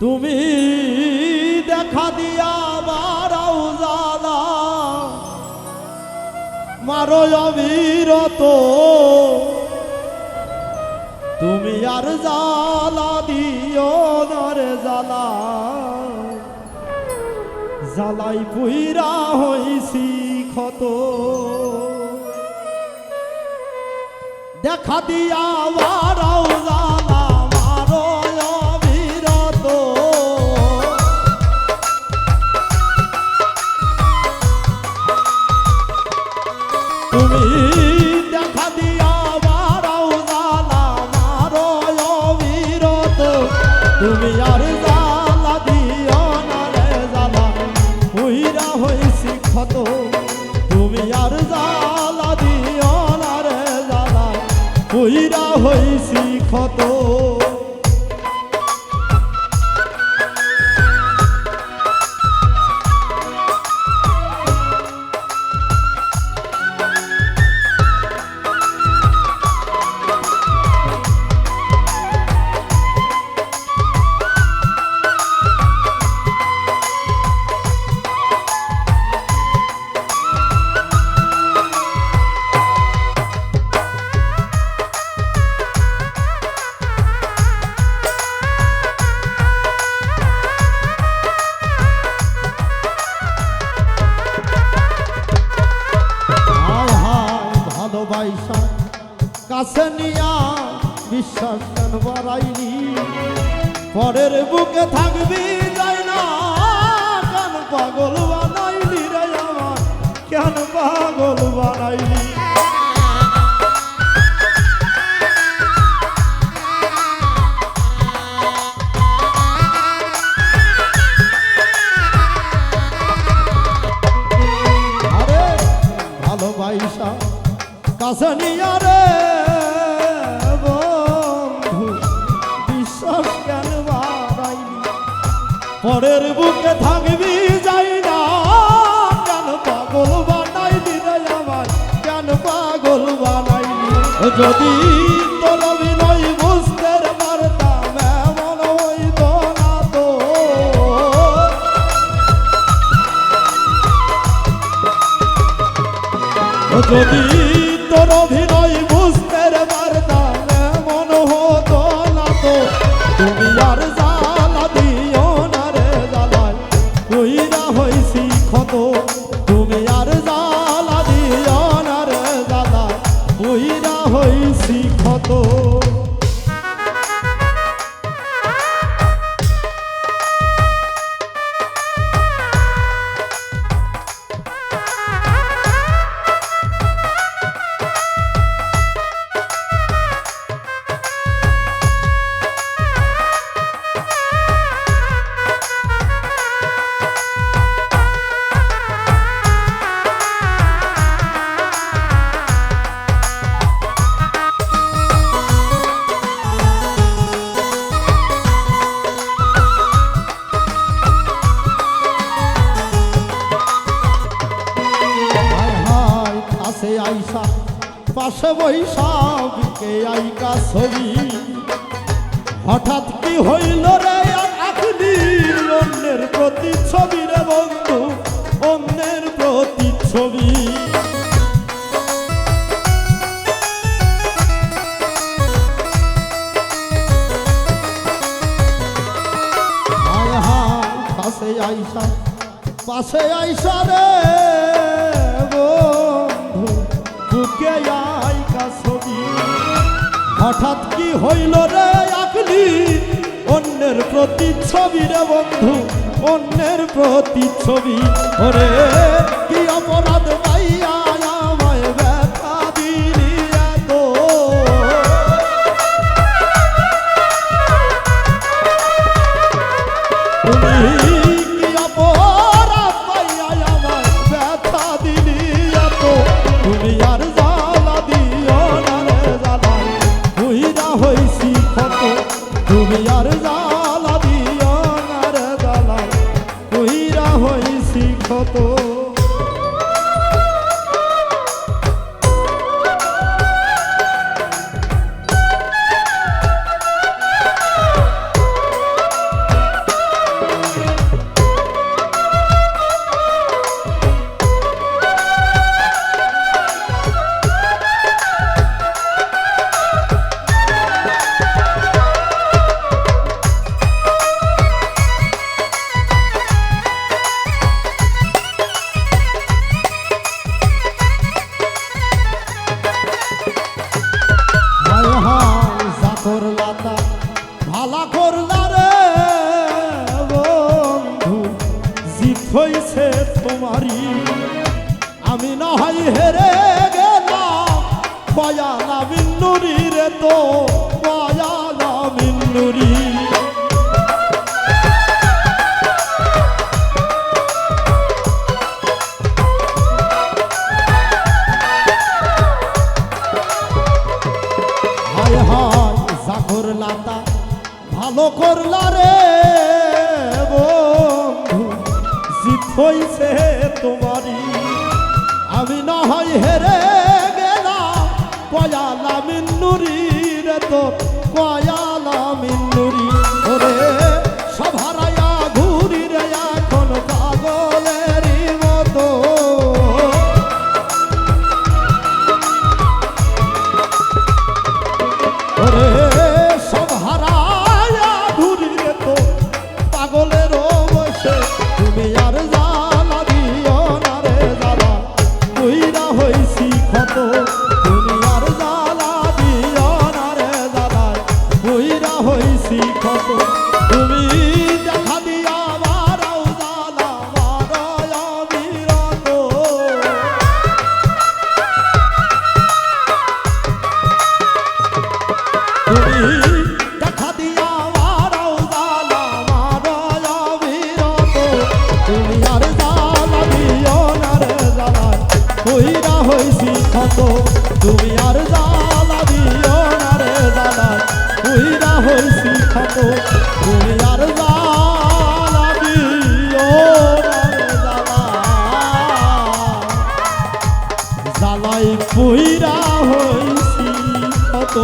তুমি দেখা দিয়া বারাও জ্বালা মারো অবিরত, তুমি আর জ্বালা দিও না রে জ্বালা, জ্বালাই পুইরা হইছি ক্ষত। দেখা দিয়া বারাও জ্বালা মারো অবিরত, তুমি দেখা দিয়া বারাও জ্বালা মারো অবিরত, তুমি আর জ্বালা দিও না রে জ্বালা পুইরা হইছি ক্ষত, তুমি আর জ্বালা দিও না রে জ্বালা পুইরা হইছি ক্ষত। ভালোবাসা কাছে নিয়া বিশ্বাস কেন বাড়াইলি, পরের বুকে থাকবি যাই না কেন পাগল বানাইলি রে আমার, কেন পাগল বানাইলি। আরে ভালোবাসা কাছে নিয়া রে বন্ধু বিশ্বাস কেন বাড়াইলি, পরের বুকে থাকবি যাই না কেন পাগল বানাইলি রে আমার, কেন পাগল বানাইলি। যদি তোর অভিনয় বুঝতে পারতাম এমন হইত না তো, যদি তোর অভিনয় বুঝতে পারতাম এমন হতো না তো, তুমি আর জ্বালা দিও না রে জ্বালায় পুইরা হইছি ক্ষত, তুমি আর জ্বালা দিও না রে জ্বালায় পুইরা হইছি ক্ষত। আইসা পাশে বৈশাখকে আইকা ছবি, হঠাৎ কি হইল রে আখলি, অন্যের প্রতি ছবি রে বন্ধু, অন্যের প্রতি ছবি। পাশে আইসা পাশে আইসা রে বুকে আইকা ছবি, হঠাৎ কি হইল রে আকলি, অন্যের প্রতি ছবি রে বন্ধু, অন্যের প্রতি ছবি। ওরে কি অপরাধ পাইয়া আমায় ব্যথা দিলি এত, তুমি কি অপরাধ পাইয়া আমায় ব্যথা দিলি এত, তুমি আর জ্বালা দিও না রে জ্বালায় পুইরা হইছি ক্ষত, তুমি আর জ্বালা দিও না রে জ্বালায় পুইরা হইছি ক্ষত। হইছে তোমারই আমি না হয় হেরে গেলাম কয়ালা বিন্দুরি রে তো কয়ালা বিন্দুরি হায় হায় যা করলা তা ভালো করলা রে বন্ধু জিত হইছে তোমারই আমি না হয় হেরে গেলাম কয়ালা মিন্নুরি রে তো কয়ালা মিন্নুরি ওরে সব হারায়া ঘুরি রে এখন পাগলেরই মতো ওরে সব হারায়া ঘুরি রে তো পাগলের বসে তুমি আর জ্বালা দিও না রে জ্বালা কইরা হইছি ক্ষত তুমি আর জ্বালা দিও না রে জ্বালা কইরা হইছি ক্ষত তুমি দেখা দিয়া মারাও জ্বালা মারায় বিরত তুমি দেখা দিয়া মারাও জ্বালা মারায় বিরত তুমি আর জ্বালা দিও না রে জ্বালা কইরা হইছি ক্ষত তুমি আর জ্বালা দিও না রে জ্বালা কইরা হইছি ক্ষত তুমি আর জ্বালা দিও না রে জ্বালা জ্বালাই কইরা হইছি ক্ষত